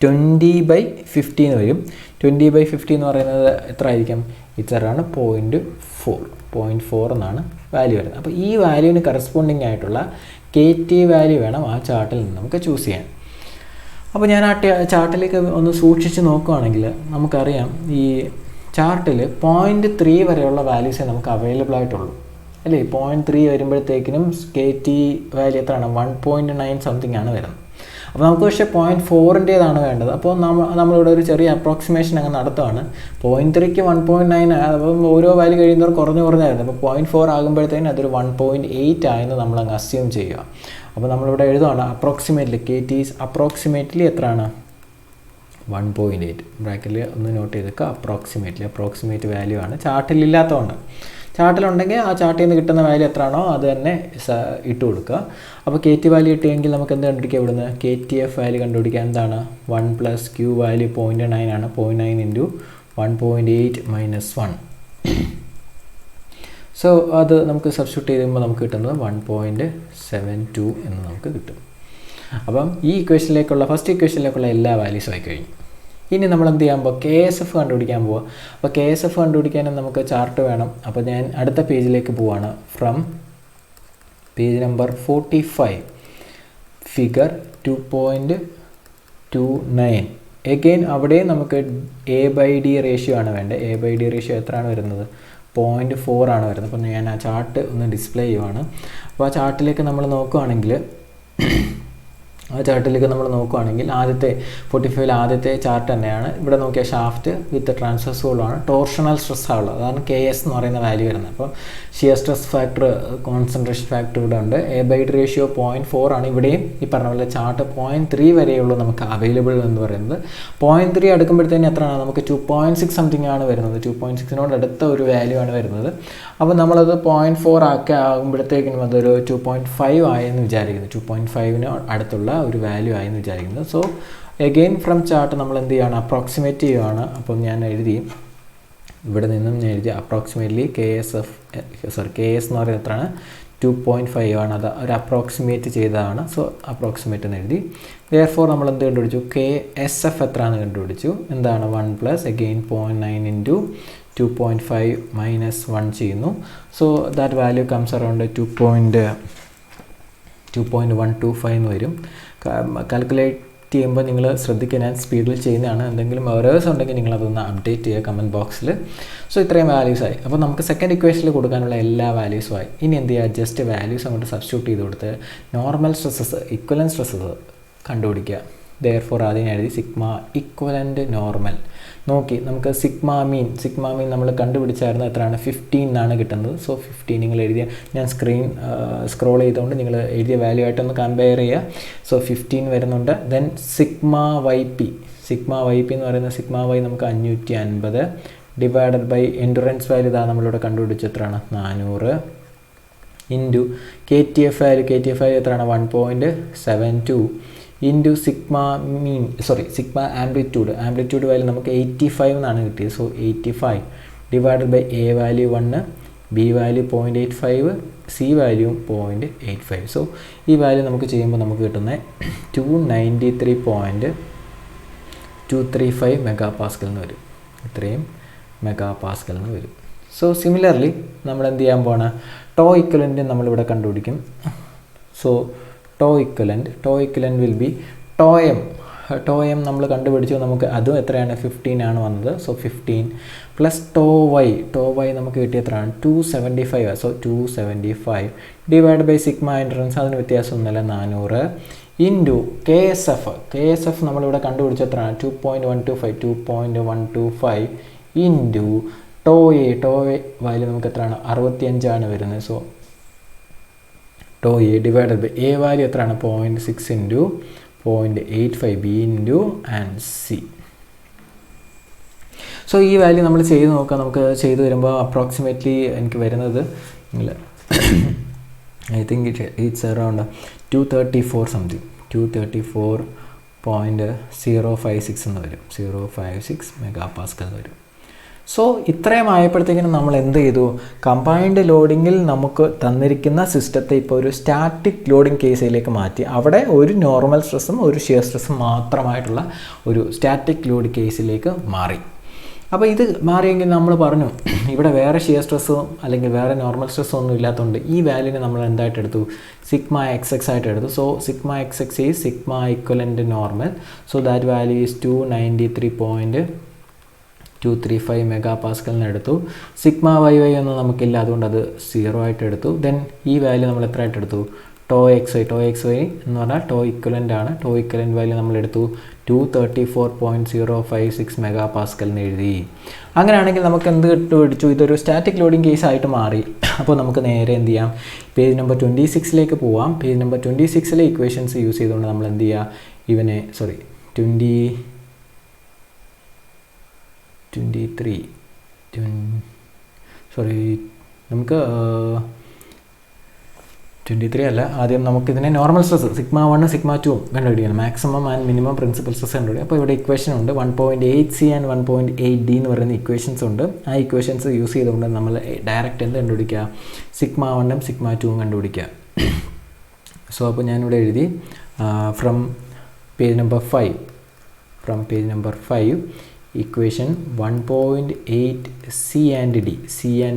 Speaker 1: 20/50 എന്ന് വരും. 20/50 എന്ന് പറയുന്നത് എത്ര ആയിരിക്കും, ഇത്രയാണ് 0.4 എന്നാണ് വാല്യൂ വരുന്നത്. അപ്പോൾ ഈ വാല്യൂവിന് കറസ്പോണ്ടിങ് ആയിട്ടുള്ള KT വാല്യൂ വേണം ആ ചാർട്ടിൽ നിന്ന് നമുക്ക് ചൂസ് ചെയ്യാൻ. അപ്പോൾ ഞാൻ ആ ചാർട്ടിലേക്ക് ഒന്ന് സൂക്ഷിച്ച് നോക്കുകയാണെങ്കിൽ നമുക്കറിയാം ഈ ചാർട്ടിൽ 0.3 വരെയുള്ള വാല്യൂസേ നമുക്ക് അവൈലബിൾ ആയിട്ടുള്ളൂ അല്ലേ. 0.3 വരുമ്പോഴത്തേക്കിനും KT വാല്യൂ എത്രയാണ്, 1.9 സംതിങ് ആണ് വരുന്നത്. അപ്പോൾ നമുക്ക് പക്ഷേ 0.4-ൻ്റേതാണ് വേണ്ടത്. അപ്പോൾ നമ്മളിവിടെ ഒരു ചെറിയ അപ്രോക്സിമേഷൻ അങ്ങ് നടത്തുകയാണ്. 0.3ക്ക് 1.9 അപ്പം ഓരോ വാല്യൂ കഴിയുന്നവർ കുറഞ്ഞായിരുന്നു. അപ്പോൾ 0.4 ആകുമ്പോഴത്തേക്കും അതൊരു 1.8 ആയെന്ന് നമ്മളങ്ങ് അസ്യൂം ചെയ്യുക. അപ്പോൾ നമ്മളിവിടെ എഴുതുകയാണ് അപ്രോക്സിമേറ്റ്ലി KT ഈസ് അപ്രോക്സിമേറ്റ്ലി എത്രയാണ്, 1.8. ബ്രാക്കറ്റിൽ ഒന്ന് നോട്ട് ചെയ്തേക്കുക. അപ്രോക്സിമേറ്റ് വാല്യൂ ആണ്, ചാർട്ടിലില്ലാത്തതുകൊണ്ട്. ചാർട്ടിലുണ്ടെങ്കിൽ ആ ചാർട്ടിൽ നിന്ന് കിട്ടുന്ന വാല്യൂ എത്രയാണോ അത് തന്നെ ഇട്ട് കൊടുക്കുക. അപ്പോൾ KT വാല്യൂ ഇട്ടെങ്കിൽ നമുക്ക് എന്ത് കണ്ടുപിടിക്കുക, ഇവിടുന്ന് KTF വാല്യൂ കണ്ടുപിടിക്കുക. എന്താണ്, 1 + Q വാല്യൂ 0.9 ആണ്. 0.9 × 1.8 - 1. സോ അത് നമുക്ക് സബ്സ്റ്റിറ്റ്യൂട്ട് ചെയ്യുമ്പോൾ നമുക്ക് കിട്ടുന്നത് 1.72 എന്ന് നമുക്ക് കിട്ടും. അപ്പം ഈ ഫസ്റ്റ് ഇക്വേഷനിലേക്കുള്ള എല്ലാ വാല്യൂസും ആയി കഴിഞ്ഞു. ഇനി നമ്മൾ എന്ത് ചെയ്യാൻ പോകുക, KSF കണ്ടുപിടിക്കാൻ പോവുക. അപ്പോൾ KSF കണ്ടുപിടിക്കാനും നമുക്ക് ചാർട്ട് വേണം. അപ്പോൾ ഞാൻ അടുത്ത പേജിലേക്ക് പോവാണ്. From page number 45 figure 2.29. Again അവിടെ നമുക്ക് A/D റേഷ്യോ ആണ് വേണ്ടത്. A/D റേഷ്യോ എത്രയാണ് വരുന്നത്, 0.4 ആണ് വരുന്നത്. അപ്പോൾ ഞാൻ ആ ചാർട്ട് ഒന്ന് ഡിസ്പ്ലേ ചെയ്യുവാണ്. അപ്പോൾ ആ ചാർട്ടിലേക്ക് നമ്മൾ നോക്കുകയാണെങ്കിൽ ആദ്യത്തെ 45 ആദ്യത്തെ ചാർട്ട് തന്നെയാണ്. ഇവിടെ നോക്കിയാൽ shaft with transverse ഹോളാണ്, torsional stress ആവുള്ളത്, അതാണ് KS എന്ന് പറയുന്ന വാല്യൂ വരുന്നത്. അപ്പം shear stress factor, concentration factor ഇവിടെ ഉണ്ട്. A/D റേഷ്യോ 0.4 ആണ്. ഇവിടെയും ഈ പറഞ്ഞ പോലെ ചാർട്ട് 0.3 വരെയുള്ളൂ നമുക്ക് അവൈലബിൾ എന്ന് പറയുന്നത്. 0.3 അടുക്കുമ്പോഴത്തേന് എത്രയാണ്, നമുക്ക് 2.6 സംതിങ് ആണ് വരുന്നത്. 2.6നോട് അടുത്ത ഒരു വാല്യൂ ആണ് വരുന്നത്. അപ്പോൾ നമ്മളത് 0.4 ആകുമ്പോഴത്തേക്കിനും അതൊരു 2.5 ആയെന്ന് വിചാരിക്കുന്നു. 2.5ന് അടുത്തുള്ള ഒരു വാല്യൂ ആയെന്ന് വിചാരിക്കുന്നത്. സോ എഗെയിൻ ഫ്രം ചാർട്ട് നമ്മൾ എന്ത് ചെയ്യുകയാണ്, അപ്രോക്സിമേറ്റ് ചെയ്യുകയാണ്. അപ്പം ഞാൻ ഇവിടെ നിന്നും ഞാൻ എഴുതി അപ്രോക്സിമേറ്റ്ലി KS എന്ന് പറയുന്നത് എത്രയാണ്, 2.5 ആണ്. അത് ഒരു അപ്രോക്സിമേറ്റ് ചെയ്തതാണ്. സോ അപ്രോക്സിമേറ്റ് എന്ന് എഴുതി. ദെയർഫോർ നമ്മൾ എന്ത് കണ്ടുപിടിച്ചു, KSF എത്രയാണെന്ന് കണ്ടുപിടിച്ചു. എന്താണ്, 1 + again 0.9 × 2.5 - 1 ചെയ്യുന്നു. So that value comes around 2.125 എന്ന് വരും. കാൽക്കുലേറ്റ് ചെയ്യുമ്പോൾ നിങ്ങൾ ശ്രദ്ധിക്കുക, ഞാൻ സ്പീഡിൽ ചെയ്യുന്നതാണ്. എന്തെങ്കിലും എറേഴ്സ് ഉണ്ടെങ്കിൽ നിങ്ങളതൊന്ന് അപ്ഡേറ്റ് ചെയ്യുക കമൻറ്റ് ബോക്സിൽ. സോ ഇത്രയും വാല്യൂസായി. അപ്പോൾ നമുക്ക് സെക്കൻഡ് ഇക്വേഷനിൽ കൊടുക്കാനുള്ള എല്ലാ വാല്യൂസും ആയി. ഇനി എന്ത് ചെയ്യുക, ജസ്റ്റ് വാല്യൂസ് അങ്ങോട്ട് സബ്സ്റ്റിറ്റ്യൂട്ട് ചെയ്ത് കൊടുത്ത് നോർമൽ സ്ട്രെസ്സസ് ഇക്വലൻറ്റ് സ്ട്രെസ്സസ് കണ്ടുപിടിക്കുക. ദെയർഫോർ ആദ്യം എഴുതി സിഗ്മ ഇക്വലൻ്റ് നോർമൽ. നോക്കി നമുക്ക് സിഗ്മ മീൻ നമ്മൾ കണ്ടുപിടിച്ചായിരുന്നു, എത്രയാണ് 15 എന്നാണ് കിട്ടുന്നത്. സോ 15 നിങ്ങൾ എഴുതിയ, ഞാൻ സ്ക്രോൾ ചെയ്തുകൊണ്ട് നിങ്ങൾ എഴുതിയ വാല്യൂ ആയിട്ടൊന്ന് കമ്പയർ ചെയ്യുക. സോ 15 വരുന്നുണ്ട്. ദെൻ സിഗ്മ വൈ പി എന്ന് പറയുന്ന സിഗ്മ വൈ നമുക്ക് 550 ഡിവൈഡഡ് ബൈ എൻഡുറൻസ് വാല്യൂ ഇതാ നമ്മളിവിടെ കണ്ടുപിടിച്ച് എത്രയാണ് 400 ഇൻറ്റു KTF വാല്യൂ എത്രയാണ് 1.72 ഇൻറ്റു സിഗ്മ ആംപ്ലിറ്റ്യൂഡ് വാല്യൂ നമുക്ക് 85 എന്നാണ് കിട്ടിയത്. So 85 divided by A value 1, B value 0.85, C value 0.85. So ഈ വാല്യൂ നമുക്ക് ചെയ്യുമ്പോൾ നമുക്ക് കിട്ടുന്നത് 293.235 മെഗാപാസ്കലിന് വരും. ഇത്രയും മെഗാപാസ്കലിന് വരും. സോ സിമിലർലി നമ്മൾ എന്ത് ചെയ്യാൻ പോകണം, ടോ ഇക്വലൻ്റ് നമ്മളിവിടെ കണ്ടുപിടിക്കും. So tau equivalent will be tau M നമ്മൾ കണ്ടുപിടിച്ചു. നമുക്ക് അതും എത്രയാണ് 15 ആണ് വന്നത്. സോ 15 പ്ലസ് ടോ വൈ നമുക്ക് കിട്ടിയ എത്രയാണ് 275. So 275 divide by sigma entrance, അതിന് വ്യത്യാസമൊന്നുമില്ല 400 ഇൻറ്റു KSF നമ്മളിവിടെ കണ്ടുപിടിച്ച എത്രയാണ് 2.125 ഇൻറ്റു ടോ എ വാല്യൂ നമുക്ക് എത്രയാണ് 65 ആണ് വരുന്നത്. So tau A divided by A value എത്രയാണ് 0.6 into 0.85 B into and C. So ഈ വാല്യൂ നമ്മൾ ചെയ്ത് നോക്കാം. നമുക്ക് ചെയ്ത് വരുമ്പോൾ അപ്രോക്സിമേറ്റ്ലി എനിക്ക് വരുന്നത് I think it's around 234 something 234.056 എന്ന് വരും. 056 മെഗാപാസ്കൽ എന്ന് വരും. സോ ഇത്രയും ആയപ്പോഴത്തേക്കിനും നമ്മൾ എന്ത് ചെയ്തു, കമ്പൈൻഡ് ലോഡിങ്ങിൽ നമുക്ക് തന്നിരിക്കുന്ന സിസ്റ്റത്തെ ഇപ്പോൾ ഒരു സ്റ്റാറ്റിക് ലോഡിംഗ് കേസിലേക്ക് മാറ്റി. അവിടെ ഒരു നോർമൽ സ്ട്രെസ്സും ഒരു ഷിയർ സ്ട്രെസ്സും മാത്രമായിട്ടുള്ള ഒരു സ്റ്റാറ്റിക് ലോഡ് കേസിലേക്ക് മാറി. അപ്പോൾ ഇത് മാറിയെങ്കിൽ നമ്മൾ പറഞ്ഞു ഇവിടെ വേറെ ഷിയർ സ്ട്രെസ്സും അല്ലെങ്കിൽ വേറെ നോർമൽ സ്ട്രെസ്സും ഒന്നും ഇല്ലാത്തതുകൊണ്ട് ഈ വാല്യൂനെ നമ്മൾ എന്തായിട്ട് എടുത്തു, സിഗ്മ XX ആയിട്ട് എടുത്തു. So sigma XX is sigma equivalent normal. So that value is 293.235 മെഗാപാസ്കലിന് എടുത്തു. സിഗ്മ വൈ ഒന്നും നമുക്കില്ല, അതുകൊണ്ട് അത് 0 ആയിട്ട് എടുത്തു. ദെൻ ഈ വാല്യൂ നമ്മൾ എത്ര ആയിട്ട് എടുത്തു, ടോ എക്സ് വൈ എന്ന് പറഞ്ഞാൽ ടോ ഇക്വലൻ്റ് ആണ്. ടോ ഇക്വലൻ്റ് വാല്യൂ നമ്മളെടുത്തു 234.056 മെഗാപാസ്കലിന് എഴുതി. അങ്ങനെയാണെങ്കിൽ നമുക്ക് എന്ത് കണ്ടുപിടിച്ചു, ഇതൊരു സ്റ്റാറ്റിക് ലോഡിംഗ് കേസ് ആയിട്ട് മാറി. അപ്പോൾ നമുക്ക് നേരെ എന്ത് ചെയ്യാം, പേജ് നമ്പർ 26 പോവാം. പേജ് നമ്പർ 26 ഇക്വേഷൻസ് യൂസ് ചെയ്തുകൊണ്ട് നമ്മൾ എന്ത് ചെയ്യുക, ഇവനെ 23 അല്ല, ആദ്യം നമുക്കിതിനെ നോർമൽ സ്ട്രെസ് സിഗ്മ 1 സിഗ്മ 2 കണ്ടുപിടിക്കണം. Maximum and minimum principal stress കണ്ടുപിടിക്കും. അപ്പോൾ ഇവിടെ ഇക്വേഷൻ ഉണ്ട് 1.8C ആൻഡ് 1.8D എന്ന് പറയുന്ന ഇക്വേഷൻസ് ഉണ്ട്. ആ ഇക്വേഷൻസ് യൂസ് ചെയ്തുകൊണ്ട് നമ്മൾ ഡയറക്റ്റ് എന്ത് കണ്ടുപിടിക്കുക, സിഗ്മ 1ഉം സിഗ്മ 2ഉം കണ്ടുപിടിക്കുക. സോ അപ്പോൾ ഞാനിവിടെ എഴുതി from page number 5 equation 1.8C and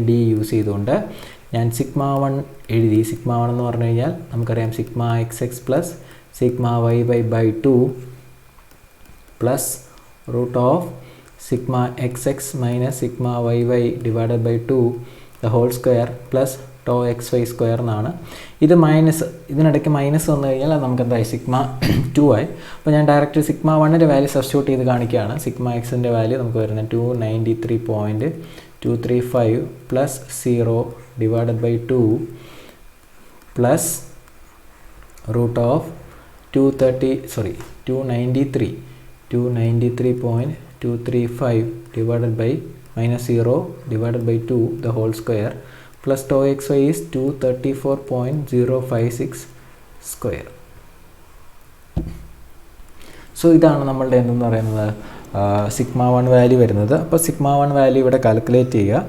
Speaker 1: D use ചെയ്തുകൊണ്ട് ഞാൻ സിഗ്മ 1 എഴുതി. സിഗ്മ 1 എന്ന് പറഞ്ഞു കഴിഞ്ഞാൽ നമുക്കറിയാം sigma XX plus sigma YY/2 plus root of sigma XX minus sigma YY divided by 2 the whole square plus tau XY square എന്നാണ്. ഇത് minus, ഇതിനിടയ്ക്ക് മൈനസ് വന്നു കഴിഞ്ഞാൽ നമുക്ക് എന്തായി, സിഗ്മ 2 ആയി. അപ്പോൾ ഞാൻ ഡയറക്റ്റ് സിഗ്മ 1ൻ്റെ വാല്യൂ സബ്സ്റ്റിറ്റ്യൂട്ട് ചെയ്ത് കാണിക്കുകയാണ്. സിഗ്മ എക്സിൻ്റെ വാല്യൂ നമുക്ക് വരുന്നത് 293.235 plus 0 divided by 2 plus root of 293.235 divided by minus 0 divided by 2 the whole square plus tau xy is 234.056 square. So ഇതാണ് നമ്മളുടെ എന്തെന്ന് പറയുന്നത് സിഗ്മ 1 വാല്യൂ വരുന്നത്. അപ്പോൾ സിഗ്മ 1 വാല്യൂ ഇവിടെ കാൽക്കുലേറ്റ് ചെയ്യുക.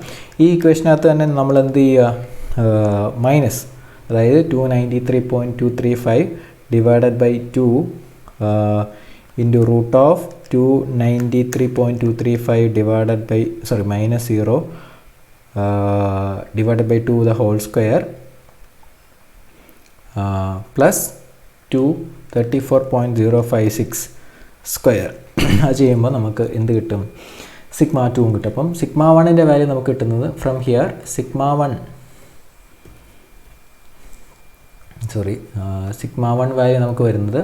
Speaker 1: ഈ ഇക്വേഷനകത്ത് തന്നെ നമ്മൾ എന്ത് ചെയ്യുക, മൈനസ്, അതായത് 293.235 divided by 2 into root of 293.235 divided by minus 0 divided by 2 the whole square plus 234.056 square. അത് ചെയ്യുമ്പോൾ നമുക്ക് എന്ത് കിട്ടും? സിഗ്മ 2 കിട്ടും. അപ്പം സിഗ്മ 1ൻ്റെ വാല്യൂ നമുക്ക് കിട്ടുന്നത് ഫ്രം ഹിയർ സിഗ്മ 1 വാല്യൂ നമുക്ക് വരുന്നത്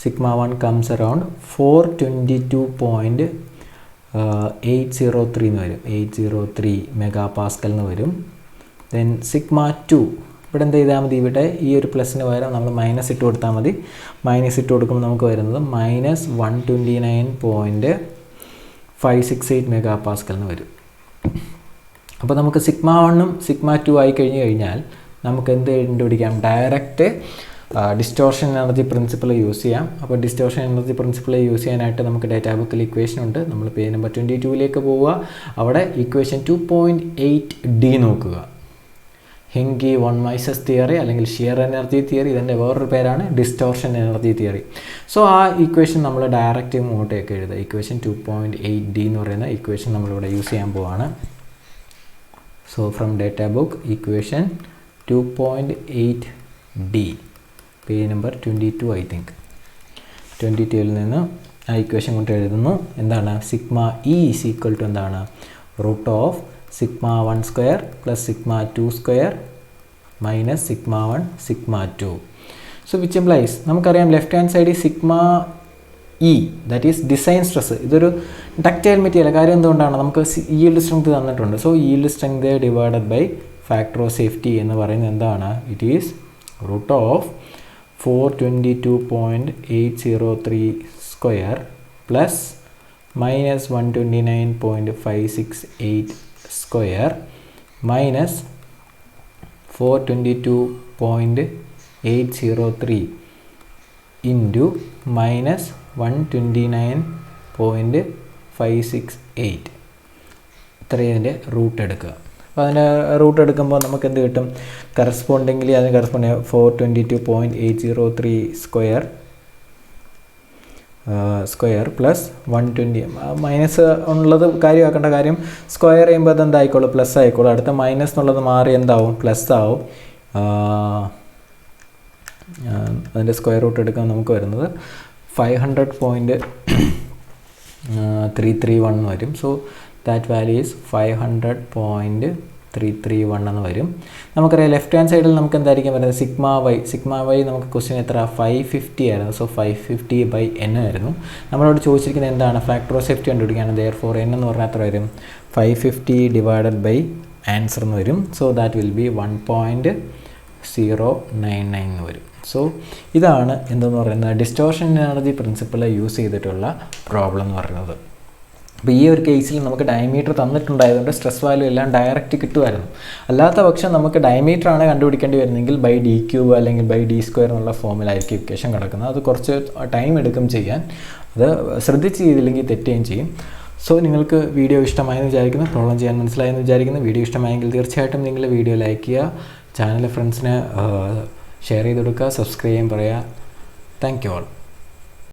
Speaker 1: സിഗ്മ 1 കംസ് അറൗണ്ട് 422.803 എന്ന് വരും. 803 മെഗാ പാസ്കൽ എന്ന് വരും. ദെൻ സിഗ്മ 2 ഇവിടെ എന്ത് ചെയ്താൽ മതി? ഇവിടെ ഈ ഒരു പ്ലസിന് പകരം നമ്മൾ മൈനസ് ഇട്ട് കൊടുത്താൽ മതി. മൈനസ് ഇട്ട് കൊടുക്കുമ്പോൾ നമുക്ക് വരുന്നത് -129.568 മെഗാ പാസ്കൽ എന്ന് വരും. അപ്പോൾ നമുക്ക് സിഗ്മ 1ഉം സിഗ്മ 2 ആയി കഴിഞ്ഞാൽ നമുക്ക് എന്ത് കണ്ടുപിടിക്കാം? Direct distortion energy principle use ചെയ്യാം. അപ്പോൾ ഡിസ്റ്റോർഷൻ എനർജി പ്രിൻസിപ്പിൾ യൂസ് ചെയ്യാനായിട്ട് നമുക്ക് ഡേറ്റാ ബുക്കിൽ ഇക്വേഷൻ ഉണ്ട്. നമ്മൾ പേജ് നമ്പർ 22ലേക്ക് പോവുക. അവിടെ ഇക്വേഷൻ 2.8d നോക്കുക. ഹെങ്കി വൺ മൈസസ് തിയറി അല്ലെങ്കിൽ ഷിയർ എനർജി തിയറി, ഇതിൻ്റെ വേറൊരു പേരാണ് ഡിസ്റ്റോർഷൻ എനർജി തിയറി. സോ ആ ഇക്വേഷൻ നമ്മൾ ഡയറക്റ്റ് ഇങ്ങോട്ടേക്ക് എഴുതുക. ഇക്വേഷൻ 2.8d എന്ന് പറയുന്ന ഇക്വേഷൻ നമ്മളിവിടെ യൂസ് ചെയ്യാൻ പോവാണ്. So from data book equation 2.8d page number 22 I think 22ൽ നിന്ന് ആ ഇക്വേഷൻ കൊണ്ട് എഴുതുന്നു. എന്താണ്? Sigma e is equal to എന്താണ്? Root of sigma 1 square plus sigma 2 square minus sigma 1 sigma 2. So which implies നമുക്കറിയാം ലെഫ്റ്റ് ഹാൻഡ് സൈഡിൽ sigma e that is design stress. ഇതൊരു ഡക്റ്റൈൽ മെറ്റീരിയൽ. കാര്യം എന്തുകൊണ്ടാണ്? നമുക്ക് ഈൽഡ് സ്ട്രെങ്ത് തന്നിട്ടുണ്ട്. So yield strength divided by factor of safety എന്ന് പറയുന്നത് എന്താണ്? It is root of 422.803 square plus minus 129.568 square minus 422.803 into minus 129.568. ഇത്രയതിൻ്റെ റൂട്ട് എടുക്കുക. അപ്പോൾ അതിൻ്റെ റൂട്ട് എടുക്കുമ്പോൾ നമുക്ക് എന്ത് കിട്ടും? കറസ്പോണ്ടിങ്ങിലി അതിന് കറസ്പോണ്ട് 422.803 സ്ക്വയർ പ്ലസ് 120 മൈനസ് ഉള്ളത് കാര്യമാക്കേണ്ട. കാര്യം സ്ക്വയർ ചെയ്യുമ്പോൾ അത് എന്തായിക്കോളൂ? പ്ലസ് ആയിക്കോളൂ. അടുത്ത മൈനസ് എന്നുള്ളത് മാറി എന്താവും? പ്ലസ് ആവും. അതിൻ്റെ സ്ക്വയർ റൂട്ട് എടുക്കാൻ നമുക്ക് വരുന്നത് 500.331 എന്ന് വരും. സോ ദാറ്റ് വാല്യൂ ഈസ് 500.331 എന്ന് വരും. നമുക്കറിയാം ലെഫ്റ്റ് ഹാൻഡ് സൈഡിൽ നമുക്ക് എന്തായിരിക്കും വരുന്നത്? സിഗ്മ വൈ നമുക്ക് ക്വസ്റ്റ്യൻ എത്ര? 550 ആയിരുന്നു. സോ 550/n ആയിരുന്നു. നമ്മളോട് ചോദിച്ചിരിക്കുന്നത് എന്താണ്? ഫാക്ടർ ഓഫ് സേഫ്റ്റി കണ്ടുപിടിക്കുകയാണ്. ദെയർഫോർ n എന്ന് പറഞ്ഞാൽ എത്ര വരും? 550 ഡിവൈഡഡ് ബൈ ആൻസർ എന്ന് വരും. സോ ദാറ്റ് വിൽ ബി 1.099 എന്ന് വരും. സോ ഇതാണ് എന്തെന്ന് പറയുന്നത് ഡിസ്റ്റോർഷൻ എനർജി പ്രിൻസിപ്പിൾ യൂസ് ചെയ്തിട്ടുള്ള പ്രോബ്ലം എന്ന് പറയുന്നത്. അപ്പോൾ ഈ ഒരു കേസിൽ നമുക്ക് ഡയമീറ്റർ തന്നിട്ടുണ്ടായതുകൊണ്ട് സ്ട്രെസ് വാല്യൂ എല്ലാം ഡയറക്റ്റ് കിട്ടുമായിരുന്നു. അല്ലാത്ത പക്ഷം നമുക്ക് ഡയമീറ്ററാണ് കണ്ടുപിടിക്കേണ്ടി വരുന്നെങ്കിൽ ബൈ ഡി ക്യൂബ് അല്ലെങ്കിൽ ബൈ ഡി സ്ക്വയർ എന്നുള്ള ഫോമിലായിരിക്കും ഇക്വേഷൻ കിടക്കുന്നത്. അത് കുറച്ച് ടൈം എടുക്കും ചെയ്യാൻ. അത് ശ്രദ്ധിച്ച് ചെയ്തില്ലെങ്കിൽ തെറ്റുകയും ചെയ്യും. സോ നിങ്ങൾക്ക് വീഡിയോ ഇഷ്ടമായെന്ന് വിചാരിക്കുന്നു. പ്രോബ്ലം ചെയ്യാൻ മനസ്സിലായെന്ന് വിചാരിക്കുന്നു. വീഡിയോ ഇഷ്ടമായെങ്കിൽ തീർച്ചയായിട്ടും നിങ്ങൾ വീഡിയോ ലൈക്ക് ചെയ്യുക. ചാനൽ ഫ്രണ്ട്സിന് ഷെയർ ചെയ്ത് കൊടുക്കുക. സബ്സ്ക്രൈബ് ചെയ്യാൻ പറയുക. Thank you all.